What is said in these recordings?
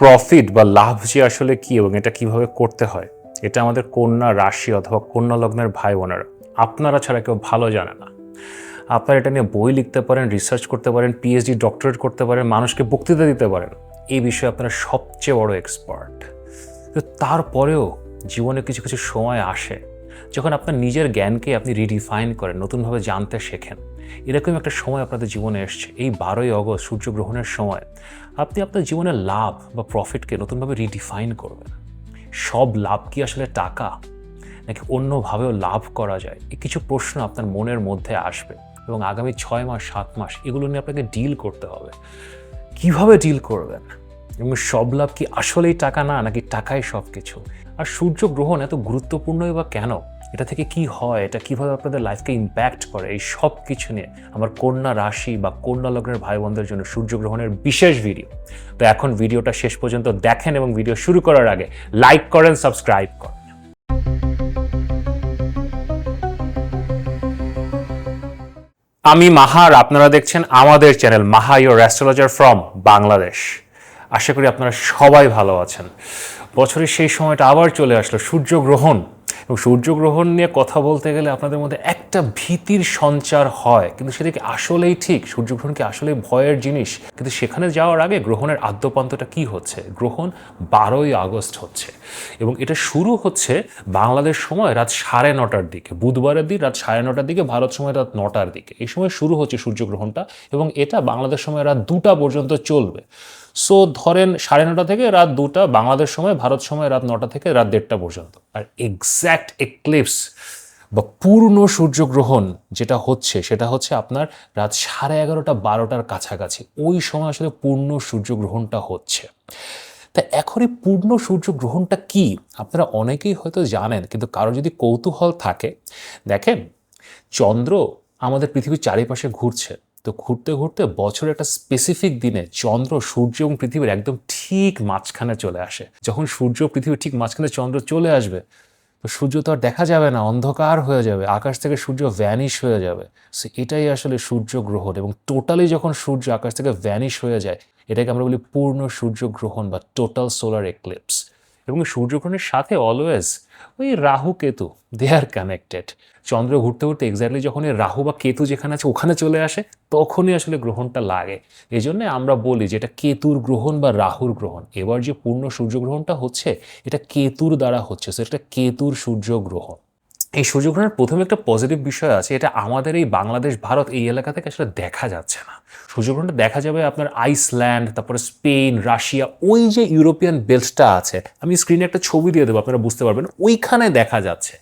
Profit বা লাভ যে আসলে কি এবং এটা কিভাবে করতে হয়, এটা আমাদের কন্যা রাশি অথবা কন্যা লগ্নের ভাই বোনেরা আপনারা ছাড়া কেউ ভালো জানে না। আপনারা এটা নিয়ে বই লিখতে পারেন, রিসার্চ করতে পারেন, পিএইচডি ডক্টরেট করতে পারেন, মানুষকে বক্তৃতা দিতে পারেন, এই বিষয়ে আপনারা সবচেয়ে বড় এক্সপার্ট। কিন্তু তারপরেও জীবনে কিছু কিছু সময় আসে যখন আপনার নিজের জ্ঞানকে আপনি রিডিফাইন করেন, নতুনভাবে জানতে শেখেন। এরকম একটা সময় আপনাদের জীবনে এসছে, এই 12ই অগস্ট সূর্যগ্রহণের সময় আপনি আপনার জীবনের লাভ বা প্রফিটকে নতুনভাবে রিডিফাইন করবেন। সব লাভ কি আসলে টাকা, নাকি অন্যভাবেও লাভ করা যায়? এই কিছু প্রশ্ন আপনার মনের মধ্যে আসবে এবং আগামী 6 মাস 7 মাস এগুলো নিয়ে আপনাকে ডিল করতে হবে। কিভাবে ডিল করবেন এবং সব লাভ কি আসলেই টাকা না, নাকি টাকাই সব কিছু? আর সূর্যগ্রহণ এত গুরুত্বপূর্ণই বা কেন, এটা থেকে কি হয়, এটা কিভাবে আপনাদের লাইফকে ইম্প্যাক্ট করে, এই সব কিছু নিয়ে আমার কন্যা রাশি বা কন্যা লগ্নের ভাই বোনদের জন্য সূর্যগ্রহণের বিশেষ ভিডিও। তো এখন ভিডিওটা শেষ পর্যন্ত দেখেন এবং ভিডিও শুরু করার আগে লাইক করেন, সাবস্ক্রাইব করেন। আমি মাহা আর আপনারা দেখছেন আমাদের channel Maha your astrologer from Bangladesh. আশা করি আপনারা সবাই ভালো আছেন। বছরের সেই সময়টা আবার চলে আসলো, সূর্যগ্রহণ। এবং সূর্যগ্রহণ নিয়ে কথা বলতে গেলে আপনাদের মধ্যে একটা ভীতির সঞ্চার হয়, কিন্তু সেটা কি আসলেই ঠিক? সূর্যগ্রহণ কি আসলে ভয়ের জিনিস? কিন্তু সেখানে যাওয়ার আগে গ্রহণের আদ্যপান্তটা কি হচ্ছে? গ্রহণ 12ই আগস্ট হচ্ছে এবং এটা শুরু হচ্ছে বাংলাদেশ সময় রাত 9:30টার দিকে, বুধবারের দিন রাত 9:30টার দিকে, ভারত সময় রাত 9টার দিকে। এই সময় শুরু হচ্ছে সূর্যগ্রহণটা এবং এটা বাংলাদেশ সময় রাত 2টা পর্যন্ত চলবে। সো ধরেন 9:30 থেকে রাত 2টা বাংলাদেশ সময়, ভারত সময় রাত 9টা থেকে রাত 1:30 পর্যন্ত। আর এক্স্যাক্ট এক্লিপস বা পূর্ণ সূর্যগ্রহণ যেটা হচ্ছে সেটা হচ্ছে আপনার রাত 11:30 12টার কাছাকাছি। ওই সময় আসলে পূর্ণ সূর্যগ্রহণটা হচ্ছে। তা এখন এই পূর্ণ সূর্যগ্রহণটা কি আপনারা অনেকেই হয়তো জানেন, কিন্তু কারো যদি কৌতূহল থাকে, দেখেন চন্দ্র আমাদের পৃথিবীর চারিপাশে ঘুরছে। তো ঘুরতে ঘুরতে বছরের একটা স্পেসিফিক দিনে চন্দ্র সূর্য এবং পৃথিবীর একদম ঠিক মাঝখানে চলে আসে। যখন সূর্য পৃথিবীর ঠিক মাঝখানে চন্দ্র চলে আসবে, তো সূর্য তো আর দেখা যাবে না, অন্ধকার হয়ে যাবে, আকাশ থেকে সূর্য ভ্যানিশ হয়ে যাবে। সো এটাই আসলে সূর্যগ্রহণ। এবং টোটালি যখন সূর্য আকাশ থেকে ভ্যানিশ হয়ে যায়, এটাকে আমরা বলি পূর্ণ সূর্যগ্রহণ বা টোটাল সোলার এক্লিপস। এবং সূর্যগ্রহণের সাথে অলওয়েজ ওই রাহু কেতু, দে আর কানেক্টেড। চন্দ্র ঘুরতে ঘুরতে এক্স্যাক্টলি যখন এই রাহু বা কেতু যেখানে আছে ওখানে চলে আসে, তখনই আসলে গ্রহণটা লাগে। এই জন্যে আমরা বলি যে এটা কেতুর গ্রহণ বা রাহুর গ্রহণ। এবার যে পূর্ণ সূর্যগ্রহণটা হচ্ছে, এটা কেতুর দ্বারা হচ্ছে, সেটা কেতুর সূর্যগ্রহণ। এই সূর্যগ্রহণের প্রথমে একটা পজিটিভ বিষয় আছে, এটা আমাদের এই বাংলাদেশ ভারত এই এলাকা থেকে আসলে দেখা যাচ্ছে না। সূর্যগ্রহণটা দেখা যাবে আপনার আইসল্যান্ড, তারপরে স্পেন, রাশিয়া, ওই যে ইউরোপিয়ান বেল্টটা আছে, আমি স্ক্রিনে একটা ছবি দিয়ে দেবো, আপনারা বুঝতে পারবেন, ওইখানে দেখা যাচ্ছে।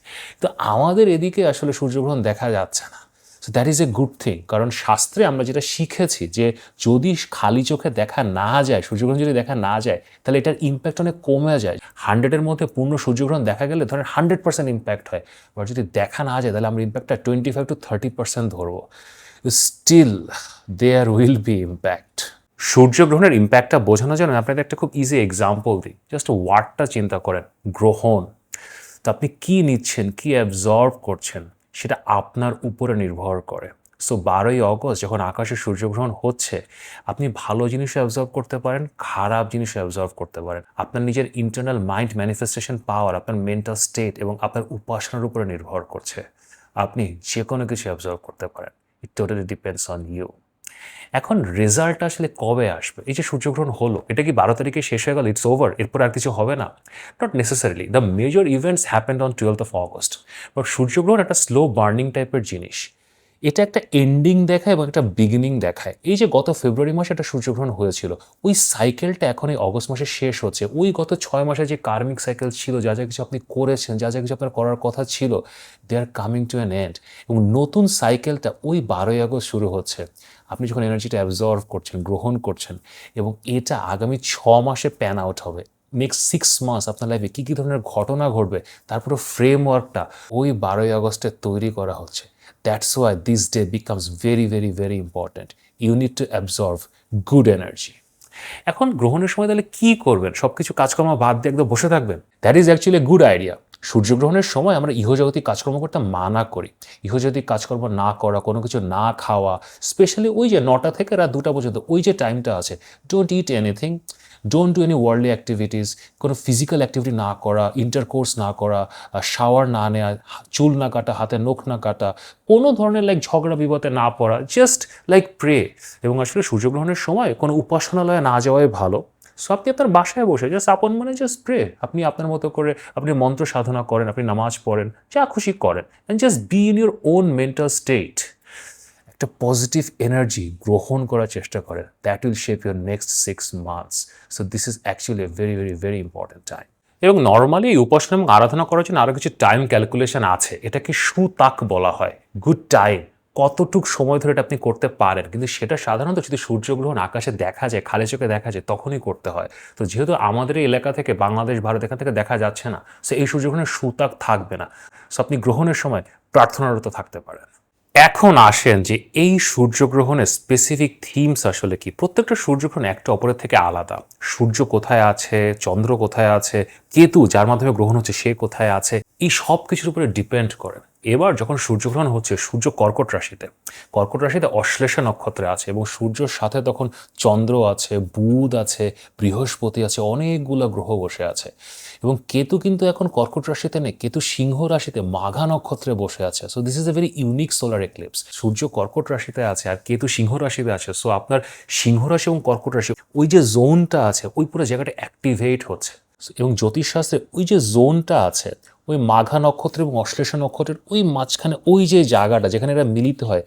তো আমাদের এদিকে আসলে সূর্যগ্রহণ দেখা যাচ্ছে না। So that is a good thing, কারণ শাস্ত্রে আমরা যেটা শিখেছি যে যদি খালি চোখে দেখা না যায়, সূর্যগ্রহণ যদি দেখা না যায়, তাহলে এটার ইম্প্যাক্ট অনেক কমে যায়। 100-এর মধ্যে পূর্ণ সূর্যগ্রহণ দেখা গেলে ধরেন 100% ইম্প্যাক্ট হয়। আর যদি দেখা না যায়, তাহলে আমরা ইম্প্যাক্টটা 25 to 30% ধরবো। Still there will be impact. সূর্যগ্রহণের ইম্প্যাক্টটা বোঝানোর জন্য আপনাদের একটা খুব ইজি এক্সাম্পল দিই। জাস্ট ওয়ার্ডটা চিন্তা করেন, গ্রহণ। তো আপনি কি নিচ্ছেন, কি অ্যাবজর্ব করছেন, সেটা আপনার উপরে নির্ভর করে। সো 12ই অগস্ট যখন আকাশে সূর্যগ্রহণ হচ্ছে, আপনি ভালো জিনিসও অ্যাবজর্ব করতে পারেন, খারাপ জিনিসও অ্যাবজর্ব করতে পারেন। আপনার নিজের ইন্টারনাল মাইন্ড ম্যানিফেস্টেশন পাওয়ার, আপনার মেন্টাল স্টেট এবং আপনার উপাসনার উপরে নির্ভর করছে। আপনি যে কোনো কিছু অ্যাবজর্ব করতে পারেন। It totally depends on you. এখন রেজাল্টটা আসলে কবে আসবে? এই যে সূর্যগ্রহণ হলো, এটা কি 12 তারিখে শেষ হয়ে গেল, ইটস ওভার, এরপর আর কিছু হবে না? Not necessarily. The major events happened on 12th August. But সূর্যগ্রহণ একটা স্লো বার্নিং টাইপের জিনিস। এটা একটা এন্ডিং দেখায় এবং একটা বিগিনিং দেখায়। এই যে গত ফেব্রুয়ারি মাসে একটা সূর্যগ্রহণ হয়েছিল, ওই সাইকেলটা এখন এই অগস্ট মাসে শেষ হচ্ছে। ওই গত 6 মাসে যে কার্মিক সাইকেল ছিল, যা যা কিছু আপনি করেছেন, যা যা কিছু আপনার করার কথা ছিল, they are coming to an end. এবং নতুন সাইকেলটা ওই 12ই আগস্ট শুরু হচ্ছে। আপনি যখন এনার্জিটা অ্যাবজর্ভ করছেন, গ্রহণ করছেন, এবং এটা আগামী 6 মাসে প্যান আউট হবে। নেক্সট 6 মাস আপনার লাইফে কী কী ধরনের ঘটনা ঘটবে, তারপরে ফ্রেমওয়ার্কটা ওই 12ই আগস্টে তৈরি করা হচ্ছে। That's why this day becomes very, very, very important. You need to absorb good energy. এখন গ্রহণের সময় তাহলে কি করবেন? সবকিছু কাজকর্ম বাদ দিয়ে একদম বসে থাকবেন? That is actually a good idea. সূর্যগ্রহণের সময় আমরা ইহজগতিক কাজকর্ম করতে মানা করি। ইহজগতিক কাজকর্ম না করা, কোনো কিছু না খাওয়া, স্পেশালি ওই যে 9টা থেকে রাত 2টা পর্যন্ত ওই যে টাইমটা আছে, don't it anything. Don't do any worldly activities, কোনো ফিজিক্যাল অ্যাক্টিভিটি না করা, ইন্টারকোর্স না করা, শাওয়ার না নেওয়া, চুল না কাটা, হাতে নখ না কাটা, কোনো ধরনের ঝগড়া বিপদে না পড়া, জাস্ট প্রে। এবং আসলে সূর্যগ্রহণের সময় কোনো উপাসনালয়ে না যাওয়াই ভালো। সো আপনি আপনার বাসায় বসে জাস্ট আপন মনে জাস্ট প্রে, আপনি আপনার মতো করে আপনি মন্ত্র সাধনা করেন, আপনি নামাজ পড়েন, যা খুশি করেন, and just be in your own mental state. একটা পজিটিভ এনার্জি গ্রহণ করার চেষ্টা করেন, that will shape your next 6 months. So this is actually a very very very important time. এবং নর্মালি এই উপাসনা এবং আরাধনা করার জন্য আরও কিছু টাইম ক্যালকুলেশন আছে, এটাকে সুতাক বলা হয়, গুড টাইম, কতটুক সময় ধরে এটা আপনি করতে পারেন। কিন্তু সেটা সাধারণত যদি সূর্যগ্রহণ আকাশে দেখা যায়, খালি চোখে দেখা যায়, তখনই করতে হয়। তো যেহেতু আমাদের এই এলাকা থেকে, বাংলাদেশ ভারত এখান থেকে দেখা যাচ্ছে না, সো এই সূর্যগ্রহণের সুতাক থাকবে না। সো আপনি গ্রহণের সময় প্রার্থনারত থাকতে পারেন। এখন আসেন যে এই সূর্যগ্রহণের স্পেসিফিক থিমস আসলে কি। প্রত্যেকটা সূর্যগ্রহণ একটা অপরের থেকে আলাদা। সূর্য কোথায় আছে, চন্দ্র কোথায় আছে, কেতু যার মাধ্যমে গ্রহণ হচ্ছে সে কোথায় আছে, এই সব কিছুর উপরে ডিপেন্ড করে। এবার যখন সূর্যগ্রহণ হচ্ছে, সূর্য কর্কট রাশিতে, কর্কট রাশিতে অশ্লেষা নক্ষত্রে আছে, এবং সূর্যর সাথে তখন চন্দ্র আছে, বুধ আছে, বৃহস্পতি আছে, অনেকগুলো গ্রহ বসে আছে। এবং কেতু কিন্তু এখন কর্কট রাশিতে নেই, কেতু সিংহ রাশিতে মাঘা নক্ষত্রে বসে আছে। So this is a very unique solar eclipse. সূর্য কর্কট রাশিতে আছে আর কেতু সিংহ রাশিতে আছে। সো আপনার সিংহ রাশি এবং কর্কট রাশি, ওই যে জোনটা আছে, ওই পুরো জায়গাটা অ্যাক্টিভেট হচ্ছে। এবং জ্যোতিষশাস্ত্রে ওই যে জোনটা আছে, ওই মাঘা নক্ষত্র এবং অশ্লেষা নক্ষত্রের ওই মাঝখানে ওই যে জায়গাটা যেখানে এরা মিলিত হয়,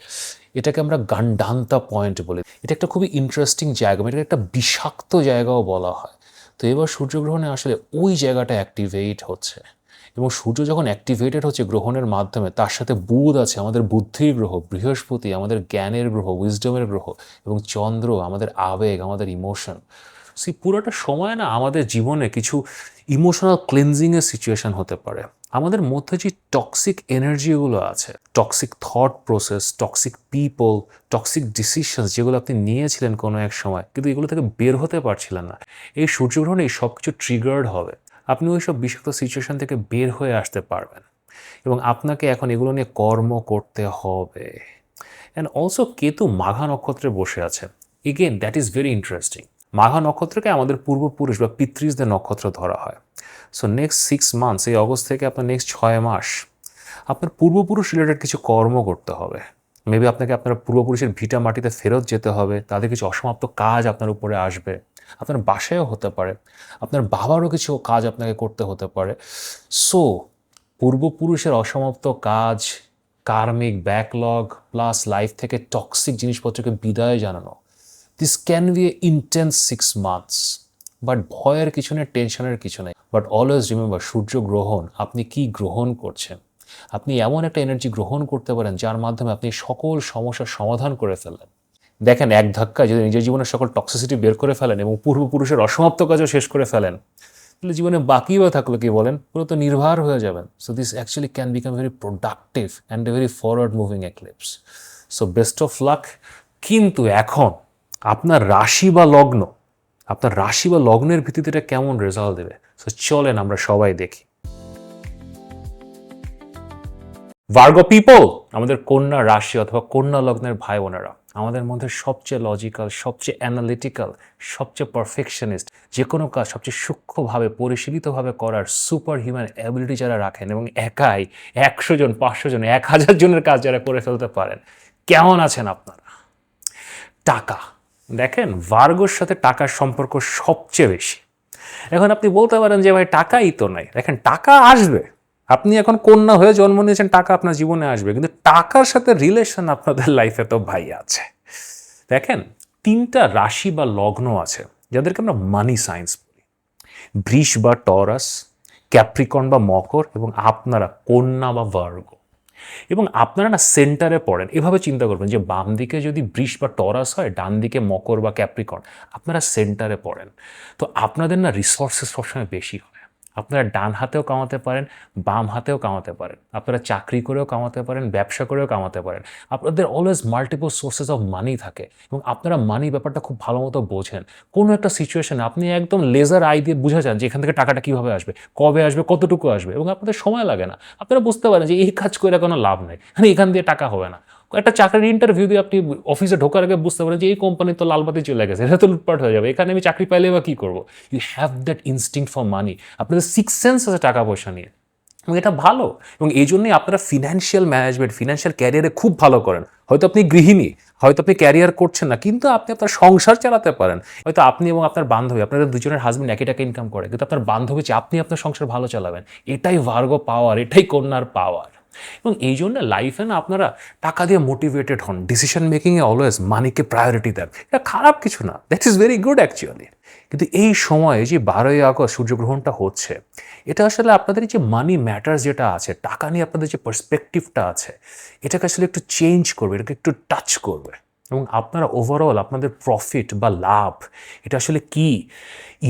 এটাকে আমরা গান্ডান্তা পয়েন্ট বলি। এটা একটা খুবই ইন্টারেস্টিং জায়গা, এটাকে একটা বিষাক্ত জায়গাও বলা হয়। তো এবার সূর্যগ্রহণে আসলে ওই জায়গাটা অ্যাক্টিভেট হচ্ছে, এবং সূর্য যখন অ্যাক্টিভেটেড হচ্ছে গ্রহণের মাধ্যমে, তার সাথে বুধ আছে, আমাদের বুদ্ধির গ্রহ, বৃহস্পতি আমাদের জ্ঞানের গ্রহ, উইজডমের গ্রহ, এবং চন্দ্র আমাদের আবেগ, আমাদের ইমোশন। সেই পুরোটা সময় না আমাদের জীবনে কিছু ইমোশনাল ক্লিনজিংয়ের সিচুয়েশন হতে পারে। আমাদের মধ্যে যে টক্সিক এনার্জিগুলো আছে, toxic thought process, toxic people, toxic decisions যেগুলো আপনি নিয়েছিলেন কোনো এক সময়, কিন্তু এগুলো থেকে বের হতে পারছিলেন না, এই সূর্যগ্রহণে এই সব কিছু ট্রিগার্ড হবে। আপনি ওই সব বিষাক্ত সিচুয়েশন থেকে বের হয়ে আসতে পারবেন, এবং আপনাকে এখন এগুলো নিয়ে কর্ম করতে হবে। অ্যান্ড অলসো কেতু মাঘা নক্ষত্রে বসে আছে। Again that is very interesting. মাঘা নক্ষত্রকে আমাদের পূর্বপুরুষ বা পিতৃষদের নক্ষত্র ধরা হয়। সো নেক্সট 6 months, এই অগস্ট থেকে আপনার নেক্সট 6 মাস আপনার পূর্বপুরুষ রিলেটেড কিছু কর্ম করতে হবে। মেবি আপনাকে আপনার পূর্বপুরুষের ভিটা মাটিতে ফেরত যেতে হবে, তাদের কিছু অসমাপ্ত কাজ আপনার উপরে আসবে, আপনার বাসায়ও হতে পারে, আপনার বাবারও কিছু কাজ আপনাকে করতে হতে পারে। সো পূর্বপুরুষের অসমাপ্ত কাজ, কার্মিক ব্যাকলগ, প্লাস লাইফ থেকে টক্সিক জিনিসপত্রকে বিদায় জানানো, this can B A intense 6 months। But ভয়ের কিছু নেই, টেনশনের কিছু নেই। বাট অলওয়েজ রিমেম্বার, সূর্যগ্রহণ আপনি কি গ্রহণ করছেন। আপনি এমন একটা এনার্জি গ্রহণ করতে পারেন যার মাধ্যমে আপনি সকল সমস্যার সমাধান করে ফেললেন। দেখেন, এক ধাক্কায় যদি নিজের জীবনের সকল টক্সিসিটি বের করে ফেলেন এবং পূর্বপুরুষের অসমাপ্ত কাজও শেষ করে ফেলেন, তাহলে জীবনে বাকি বা থাকলো কি বলেন, পুরো তো নির্ভর হয়ে যাবেন। So this actually can become very productive and a very forward moving eclipse. So best of luck. কিন্তু এখন আপনার রাশি বা লগ্ন, আপনার রাশি বা লগ্নের ভিত্তিতে এটা কেমন রেজাল্ট দেবে, সো চলেন আমরা সবাই দেখি। ভার্গো পিপল, আমাদের কন্যা রাশি অথবা কন্যা লগ্নের ভাই বোনেরা, আমাদের মধ্যে সবচেয়ে লজিক্যাল, সবচেয়ে অ্যানালিটিক্যাল, সবচেয়ে পারফেকশনিস্ট, যে কোনো কাজ সবচেয়ে সূক্ষ্মভাবে পরিশীলিতভাবে করার সুপার হিউম্যান অ্যাবিলিটি যারা রাখেন, এবং একাই 100 জন, 500 জন, 1000 জনের কাজ যারা করে ফেলতে পারেন, কেমন আছেন আপনারা? টাকা, দেখেন ভার্গোর সাথে টাকার সম্পর্ক সবচেয়ে বেশি। এখন আপনি বলতে পারেন যে ভাই টাকাই তো নাই, দেখেন টাকা আসবে। আপনি এখন কন্যা হয়ে জন্ম নিয়েছেন, টাকা আপনার জীবনে আসবে, কিন্তু টাকার সাথে রিলেশন আপনাদের লাইফে তো ভাই আছে। দেখেন, 3টা রাশি বা লগ্ন আছে যাদেরকে আমরা মানি সায়েন্স বলি, বৃষ বা টরাস, ক্যাপ্রিকন বা মকর, এবং আপনারা কন্যা বা ভার্গ। এবং আপনারা না সেন্টারে পড়েন। এভাবে চিন্তা করবেন যে বাম দিকে যদি বৃষ বা টরাস হয়, ডান দিকে মকর বা ক্যাপ্রিকন, আপনারা সেন্টারে পড়েন। তো আপনাদের না রিসোর্সেস সবসময় বেশি হয়। আপনারা ডান হাতেও কামাতে পারেন, বাম হাতেও কামাতে পারেন, আপনারা চাকরি করেও কামাতে পারেন, ব্যবসা করেও কামাতে পারেন। আপনাদের always multiple sources of money থাকে, এবং আপনারা মানি ব্যাপারটা খুব ভালো মতো বোঝেন। কোনো একটা সিচুয়েশনে আপনি একদম লেজার আই দিয়ে বুঝে যান যে এখান থেকে টাকাটা কীভাবে আসবে, কবে আসবে, কতটুকু আসবে, এবং আপনাদের সময় লাগে না। আপনারা বুঝতে পারেন যে এই কাজ করে কোনো লাভ নেই, মানে এখান দিয়ে টাকা হবে না। একটা চাকরির ইন্টারভিউ দিয়ে আপনি অফিসে ঢোকার আগে বুঝতে পারেন যে এই কোম্পানি তো লালবাতি চলে গেছে, এটা তো লুটপাট হয়ে যাবে, এখানে আমি চাকরি পাইলে বা কী করবো। You have that instinct for money, আপনাদের সিক্স সেন্স আছে টাকা পয়সা নিয়ে, এবং এটা ভালো। এবং এই জন্যই আপনারা ফিনান্সিয়াল ম্যানেজমেন্ট, ফিনান্সিয়াল ক্যারিয়ারে খুব ভালো করেন। হয়তো আপনি গৃহিণী, হয়তো আপনি ক্যারিয়ার করছেন না, কিন্তু আপনি আপনার সংসার চালাতে পারেন। হয়তো আপনি এবং আপনার বান্ধবী, আপনাদের দুজনের হাজবেন্ড একই টাকা ইনকাম করে, কিন্তু আপনার বান্ধবী চেয়ে আপনি আপনার সংসার ভালো চালাবেন। এটাই ভার্গো পাওয়ার, এটাই কন্যার পাওয়ার। এবং এই জন্য লাইফে না আপনারা টাকা দিয়ে মোটিভেটেড হন, ডিসিশন মেকিংয়ে অলওয়েজ মানিকে প্রায়োরিটি দেন। এটা খারাপ কিছু না, that is very good actually. কিন্তু এই সময়ে যে 12ই আগস্ট সূর্যগ্রহণটা হচ্ছে, এটা আসলে আপনাদের যে মানি ম্যাটার্স যেটা আছে, টাকা নিয়ে আপনাদের যে পার্সপেক্টিভটা আছে, এটাকে আসলে একটু চেঞ্জ করবে, এটাকে একটু টাচ করবে। এবং আপনারা ওভারঅল আপনাদের প্রফিট বা লাভ এটা আসলে কি,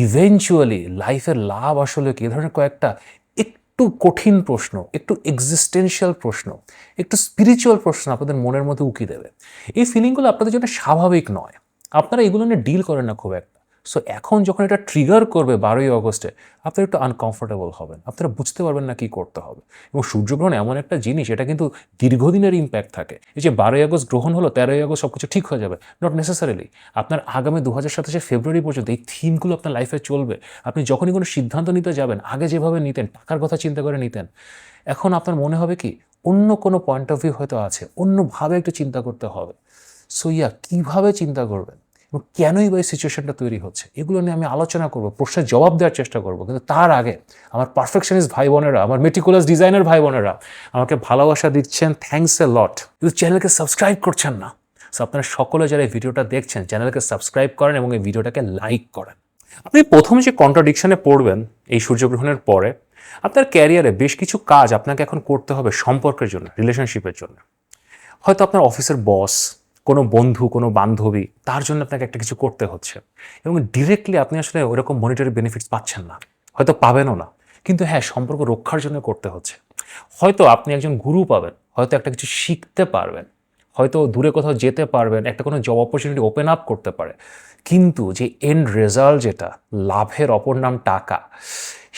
ইভেনচুয়ালি লাইফের লাভ আসলে কি, এ ধরনের কয়েকটা একটু কঠিন প্রশ্ন, একটু এক্সিস্টেন্সিয়াল প্রশ্ন, একটু স্পিরিচুয়াল প্রশ্ন আপনাদের মনের মধ্যে উকি দেবে। এই ফিলিংগুলো আপনাদের জন্য স্বাভাবিক নয়, আপনারা এগুলো নিয়ে ডিল করেন না খুব একটা। সো এখন যখন এটা ট্রিগার করবে 12ই আগস্টে, আপনারা একটু আনকমফোর্টেবল হবেন, আপনারা বুঝতে পারবেন না কী করতে হবে। এবং সূর্যগ্রহণ এমন একটা জিনিস, এটা কিন্তু দীর্ঘদিনের ইম্প্যাক্ট থাকে। এই যে 12ই আগস্ট গ্রহণ হলো, 13ই আগস্ট সব কিছু ঠিক হয়ে যাবে, নট নেসেসারিলি। আপনার আগামী 2027 ফেব্রুয়ারি পর্যন্ত এই থিমগুলো আপনার লাইফে চলবে। আপনি যখনই কোনো সিদ্ধান্ত নিতে যাবেন, আগে যেভাবে নিতেন, টাকার কথা চিন্তা করে নিতেন, এখন আপনার মনে হবে কি অন্য কোনো পয়েন্ট অফ ভিউ হয়তো আছে, অন্যভাবে একটু চিন্তা করতে হবে। সো কীভাবে চিন্তা করবেন এবং কেনই বা এই সিচুয়েশনটা তৈরি হচ্ছে, এগুলো নিয়ে আমি আলোচনা করব, প্রশ্নের জবাব দেওয়ার চেষ্টা করব। কিন্তু তার আগে আমার পারফেকশনিস্ট ভাই বোনেরা, আমার মেটিকুলাস ডিজাইনার ভাই বোনেরা আমাকে ভালোবাসা দিচ্ছেন, থ্যাঙ্কস এ লট। কিন্তু চ্যানেলকে সাবস্ক্রাইব করছেন না। সো আপনারা সকলে যারা এই ভিডিওটা দেখছেন, চ্যানেলকে সাবস্ক্রাইব করেন এবং এই ভিডিওটাকে লাইক করেন। আপনি প্রথম যে কন্ট্রাডিকশনে পড়বেন এই সূর্যগ্রহণের পরে, আপনার ক্যারিয়ারে বেশ কিছু কাজ আপনাকে এখন করতে হবে সম্পর্কের জন্য, রিলেশনশিপের জন্য। হয়তো আপনার অফিসের বস, কোনো বন্ধু, কোনো বান্ধবী, তার জন্য আপনাকে একটা কিছু করতে হচ্ছে, এবং ডিরেক্টলি আপনি আসলে ওরকম মনিটারি বেনিফিটস পাচ্ছেন না, হয়তো পাবেনও না, কিন্তু হ্যাঁ সম্পর্ক রক্ষার জন্য করতে হচ্ছে। হয়তো আপনি একজন গুরু পাবেন, হয়তো একটা কিছু শিখতে পারবেন, হয়তো দূরে কোথাও যেতে পারবেন, একটা কোনো জব অপরচুনিটি ওপেন আপ করতে পারে। কিন্তু যে এন্ড রেজাল্ট, যেটা লাভের অপর নাম টাকা,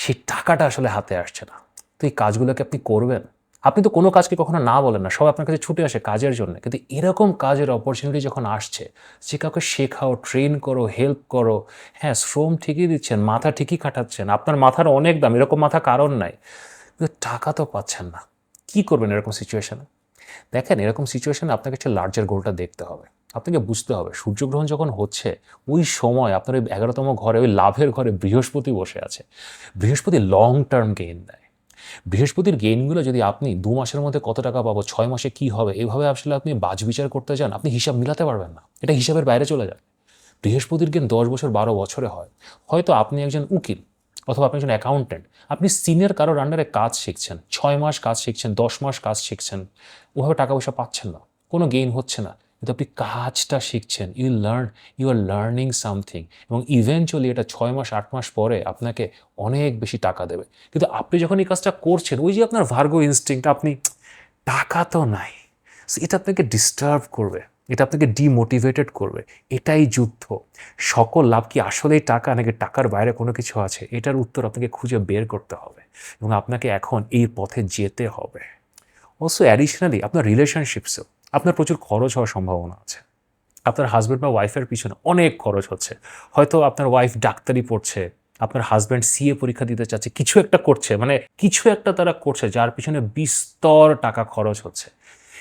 সেই টাকাটা আসলে হাতে আসছে না। তো এই কাজগুলোকে আপনি করবেন? আপনি তো কোনো কাজকে কখনো না বলেন না, সব আপনার কাছে ছুটে আসে কাজের জন্য। কিন্তু এরকম কাজের অপরচুনিটি যখন আসছে, যে কাউকে শেখাও, ট্রেন করো, হেল্প করো, হ্যাঁ শ্রম ঠিকই দিচ্ছেন, মাথা ঠিকই খাটাচ্ছেন, আপনার মাথার অনেক দাম, এরকম মাথা কারণ নাই, কিন্তু টাকা তো পাচ্ছেন না। কী করবেন এরকম সিচুয়েশানে? দেখেন, এরকম সিচুয়েশানে আপনাকে একটা লার্জার গোলটা দেখতে হবে। আপনাকে বুঝতে হবে সূর্যগ্রহণ যখন হচ্ছে, ওই সময় আপনার ওই 11তম ঘরে, ওই লাভের ঘরে বৃহস্পতি বসে আছে। বৃহস্পতি লং টার্ম গেইন দেয়। বৃহস্পতির গেইনগুলো যদি আপনি 2 মাসের মধ্যে কত টাকা পাবো, 6 মাসে কি হবে, এভাবে আসলে আপনি বাজ বিচার করতে যান, আপনি হিসাব মিলাতে পারবেন না, এটা হিসাবের বাইরে চলে যাবে। বৃহস্পতির গেইন 10 বছর 12 বছরে হয়। হয়তো আপনি একজন উকিল, অথবা আপনি একজন অ্যাকাউন্টেন্ট, আপনি সিনিয়র কারোর আন্ডারে কাজ শিখছেন, 6 মাস কাজ শিখছেন, 10 মাস কাজ শিখছেন, ওভাবে টাকা পয়সা পাচ্ছেন না, কোনো গেইন হচ্ছে না, কিন্তু আপনি কাজটা শিখছেন, ইউ আর লার্নিং সামথিং, এবং ইভেনচুয়ালি এটা 6 মাস 8 মাস পরে আপনাকে অনেক বেশি টাকা দেবে। কিন্তু আপনি যখন এই কাজটা করছেন, ওই যে আপনার ভার্গো ইনস্টিংক্ট, আপনি টাকা তো নাই, এটা আপনাকে ডিস্টার্ব করবে, এটা আপনাকে ডিমোটিভেটেড করবে। এটাই যুদ্ধ। সকল লাভ কি আসলেই টাকা, নাকি টাকার বাইরে কোনো কিছু আছে? এটার উত্তর আপনাকে খুঁজে বের করতে হবে, এবং আপনাকে এখন এই পথে যেতে হবে। অলসো অ্যাডিশনালি আপনার রিলেশনশিপসেও আপনার প্রচুর খরচ হওয়ার সম্ভাবনা আছে। আপনার হাজব্যান্ড বা ওয়াইফের পিছনে অনেক খরচ হচ্ছে। হয়তো আপনার ওয়াইফ ডাক্তারি পড়ছে, আপনার হাজব্যান্ড সিএ পরীক্ষা দিতে চাচ্ছে, কিছু একটা করছে, মানে কিছু একটা তারা করছে যার পিছনে বিস্তর টাকা খরচ হচ্ছে,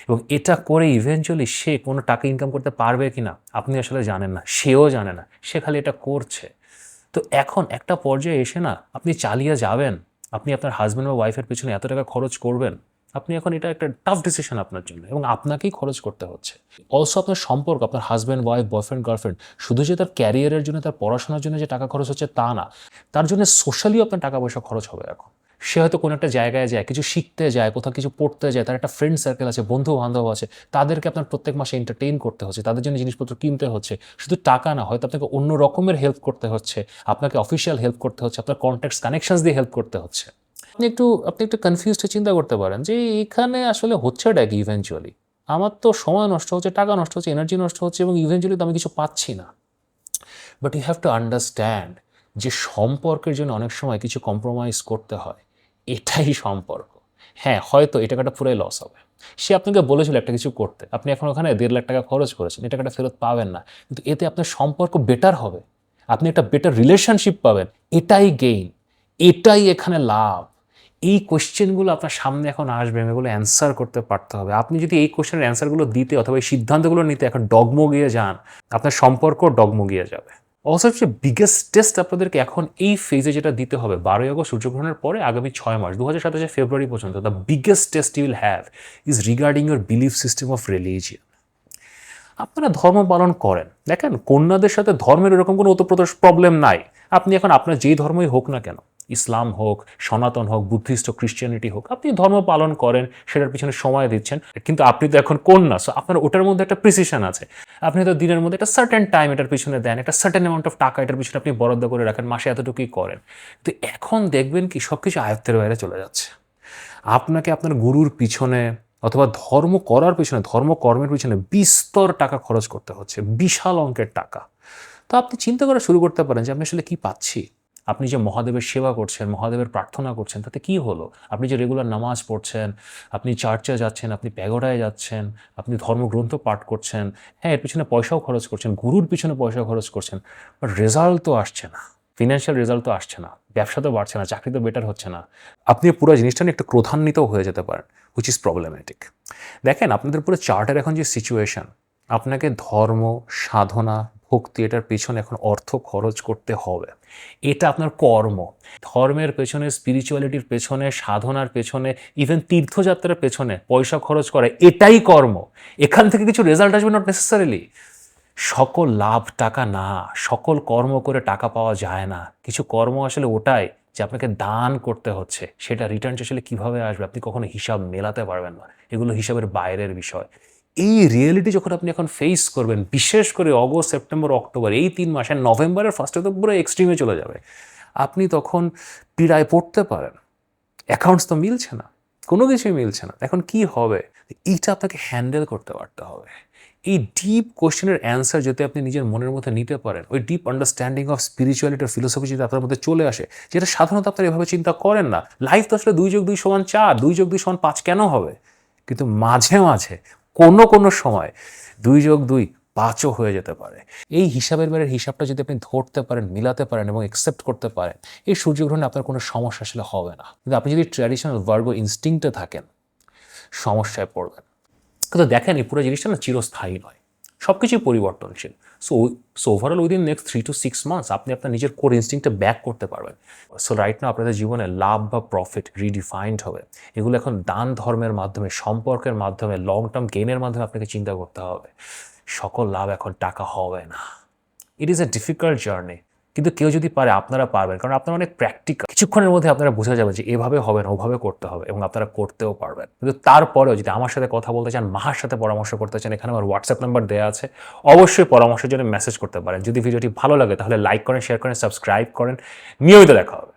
এবং এটা করে ইভেনচুয়ালি সে কোনো টাকা ইনকাম করতে পারবে কি না আপনি আসলে জানেন না, সেও জানে না, সে খালি এটা করছে। তো এখন একটা পর্যায়ে এসে না আপনি চালিয়ে যাবেন, আপনি আপনার হাজব্যান্ড বা ওয়াইফের পিছনে এত টাকা খরচ করবেন, আপনি এখন এটা একটা টাফ ডিসিশন আপনার জন্য, এবং আপনাকেই খরচ করতে হচ্ছে। অলসো আপনার সম্পর্ক, আপনার হাজব্যান্ড ওয়াইফ, বয়ফ্রেন্ড গার্লফ্রেন্ড, শুধু যে তার ক্যারিয়ারের জন্য, তার পড়াশোনার জন্য যে টাকা খরচ হচ্ছে তা না, তার জন্য সোশ্যালিও আপনার টাকা পয়সা খরচ হবে এখন। সে হয়তো কোনো একটা জায়গায় যায়, কিছু শিখতে যায়, কোথাও কিছু পড়তে যায়, তার একটা ফ্রেন্ড সার্কেল আছে, বন্ধু বান্ধব আছে, তাদেরকে আপনার প্রত্যেক মাসে এন্টারটেইন করতে হচ্ছে, তাদের জন্য জিনিসপত্র কিনতে হচ্ছে। শুধু টাকা না, হয়তো আপনাকে অন্য রকমের হেল্প করতে হচ্ছে, আপনাকে অফিসিয়াল হেল্প করতে হচ্ছে, আপনার কন্ট্যাক্টস কানেকশনস দিয়ে হেল্প করতে হচ্ছে। আপনি একটু কনফিউজড হয়ে চিন্তা করতে পারেন যে এখানে আসলে হচ্ছেটা কি ইভেনচুয়ালি? আমার তো সময় নষ্ট হচ্ছে, টাকা নষ্ট হচ্ছে, এনার্জি নষ্ট হচ্ছে, এবং ইভেনচুয়ালি তো আমি কিছু পাচ্ছি না। But you have to understand যে সম্পর্কের জন্য অনেক সময় কিছু কম্প্রোমাইজ করতে হয়, এটাই সম্পর্ক। হ্যাঁ হয়তো এই টাকাটা পুরাই লস হবে। সে আপনাকে বলেছিল একটা কিছু করতে, আপনি এখন ওখানে 1.5 লাখ টাকা খরচ করেছেন, এই টাকাটা ফেরত পাবেন না, কিন্তু এতে আপনার সম্পর্ক বেটার হবে, আপনি একটা বেটার রিলেশনশিপ পাবেন, এটাই গেইন, এটাই এখানে লাভ। এই কোয়েশ্চেনগুলো আপনার সামনে এখন আসবে, এগুলো অ্যান্সার করতে পারতে হবে। আপনি যদি এই কোয়েশ্চেনের অ্যান্সারগুলো দিতে অথবা এই সিদ্ধান্তগুলো নিতে এখন ডগমগিয়ে যান, আপনার সম্পর্ক ডগমগিয়ে যাবে। সবচেয়ে বিগেস্ট টেস্ট আপনাদেরকে এখন এই ফেজে যেটা দিতে হবে 12ই আগস্ট সূর্যগ্রহণের পরে আগামী 6 মাস 2027 ফেব্রুয়ারি পর্যন্ত, the biggest test you will have is regarding your belief system of religion. আপনারা ধর্ম পালন করেন, দেখেন কন্যাদের সাথে ধর্মের এরকম কোনো ওতপ্রোত প্রবলেম নাই। আপনি এখন আপনার যেই ধর্মই হোক না কেন, ইসলাম হোক, সনাতন হোক, বুদ্ধিস্ট হোক, ক্রিশ্চিয়ানিটি হোক, আপনি ধর্ম পালন করেন, সেটার পিছনে সময় দিচ্ছেন, কিন্তু আপনি তো এখন কন্যা, সো আপনার ওটার মধ্যে একটা প্রিসিশন আছে। আপনি তো দিনের মধ্যে একটা সার্টেন টাইম এটার পিছনে দেন, একটা সার্টেন অ্যামাউন্ট অফ টাকা এটার পিছনে আপনি বরাদ্দ করে রাখেন, মাসে এতটুকুই করেন। তো এখন দেখবেন কি সব কিছু আয়ত্তের বাইরে চলে যাচ্ছে। আপনাকে আপনার গুরুর পিছনে অথবা ধর্ম করার পিছনে, ধর্মকর্মের পিছনে বিস্তর টাকা খরচ করতে হচ্ছে, বিশাল অঙ্কের টাকা। তো আপনি চিন্তা করা শুরু করতে পারেন যে আমি আসলে কি পাচ্ছি। আপনি যে মহাদেবের সেবা করছেন, মহাদেবের প্রার্থনা করছেন, তাতে কি হলো? আপনি যে রেগুলার নামাজ পড়ছেন, আপনি চার্চে যাচ্ছেন, আপনি প্যাগোডায় যাচ্ছেন, আপনি ধর্মগ্রন্থ পাঠ করছেন, হ্যাঁ এর পিছনে পয়সাও খরচ করছেন, গুরুর পিছনে পয়সাও খরচ করছেন, বাট রেজাল্ট তো আসছে না, ফিনান্সিয়াল রেজাল্ট তো আসছে না, ব্যবসা তো বাড়ছে না, চাকরি তো বেটার হচ্ছে না। আপনি পুরো জিনিসটা নিয়ে একটু ক্রোধান্বিত হয়ে যেতে পারেন, হুইচ ইজ প্রবলেমেটিক। দেখেন আপনাদের পুরো চার্টের এখন যে সিচুয়েশন, আপনাকে ধর্ম, সাধনা, ভক্তি এটার পেছনে এখন অর্থ খরচ করতে হবে। এটা আপনার কর্ম। ধর্মের পেছনে, স্পিরিচুয়ালিটির পেছনে, সাধনার পেছনে, ইভেন তীর্থযাত্রার পেছনে পয়সা খরচ করে, এটাই কর্ম। এখান থেকে কিছু রেজাল্ট আসবে নট নেসেসারিলি। সকল লাভ টাকা না, সকল কর্ম করে টাকা পাওয়া যায় না। কিছু কর্ম আসলে ওটাই যে আপনাকে দান করতে হচ্ছে, সেটা রিটার্ন আসলে কিভাবে আসবে আপনি কখনো হিসাব মেলাতে পারবেন না, এগুলো হিসাবের বাইরের বিষয়। এই রিয়েলিটি যখন আপনি এখন ফেস করবেন, বিশেষ করে অগস্ট, সেপ্টেম্বর, অক্টোবর এই 3 মাসে, নভেম্বরের ফার্স্টে তো পুরো এক্সট্রিমে চলে যাবে, আপনি তখন পীড়ায় পড়তে পারেন। অ্যাকাউন্টস তো মিলছে না, কোনো কিছুই মিলছে না, এখন কি হবে? এইটা আপনাকে হ্যান্ডেল করতে পারতে হবে। এই ডিপ কোয়েশ্চেনের অ্যান্সার যদি আপনি নিজের মনের মধ্যে নিতে পারেন, ওই ডিপ আন্ডারস্ট্যান্ডিং অফ স্পিরিচুয়ালিটি আর ফিলোসফি যদি আপনার মধ্যে চলে আসে, যেটা সাধারণত আপনারা এভাবে চিন্তা করেন না। লাইফ তো আসলে 2+2 = 4, 2+2 = 5 কেন হবে? কিন্তু মাঝে মাঝে কোনো সময় 2+2 5ও হয়ে যেতে পারে। এই হিসাবের বাইরের হিসাবটা যদি আপনি ধরতে পারেন, মিলাতে পারেন এবং অ্যাকসেপ্ট করতে পারেন, এই সূর্যগ্রহণে আপনার কোনো সমস্যা আসলে হবে না। কিন্তু আপনি যদি ট্র্যাডিশনাল ভার্গো ইনস্টিংক্টে থাকেন, সমস্যায় পড়বেন। কিন্তু দেখেন এই পুরো জিনিসটা না চিরস্থায়ী নয়, সব কিছুই পরিবর্তনশীল। So overall within next 3 to 6 months আপনি আপনার নিজের কোর ইনস্টিংক্টে ব্যাক করতে পারবেন। সো রাইট নাও আপনাদের জীবনে লাভ বা প্রফিট রিডিফাইন্ড হবে। এগুলো এখন দান ধর্মের মাধ্যমে, সম্পর্কের মাধ্যমে, লং টার্ম গেইনের মাধ্যমে আপনাকে চিন্তা করতে হবে। সকল লাভ এখন টাকা হবে না। It is a difficult journey, কিন্তু কেউ যদি পারে আপনারা পারবেন, কারণ আপনারা অনেক প্র্যাকটিক্যাল। কিছুক্ষণের মধ্যে আপনারা বোঝা যাবে যে এভাবে হবে না, ওভাবে করতে হবে, এবং আপনারা করতেও পারবেন। কিন্তু তারপরেও যদি আমার সাথে কথা বলতে চান, মাহার সাথে পরামর্শ করতে চান, এখানে আমার হোয়াটসঅ্যাপ নাম্বার দেওয়া আছে, অবশ্যই পরামর্শের জন্য মেসেজ করতে পারেন। যদি ভিডিওটি ভালো লাগে তাহলে লাইক করেন, শেয়ার করেন, সাবস্ক্রাইব করেন। নিয়মিত দেখা হবে।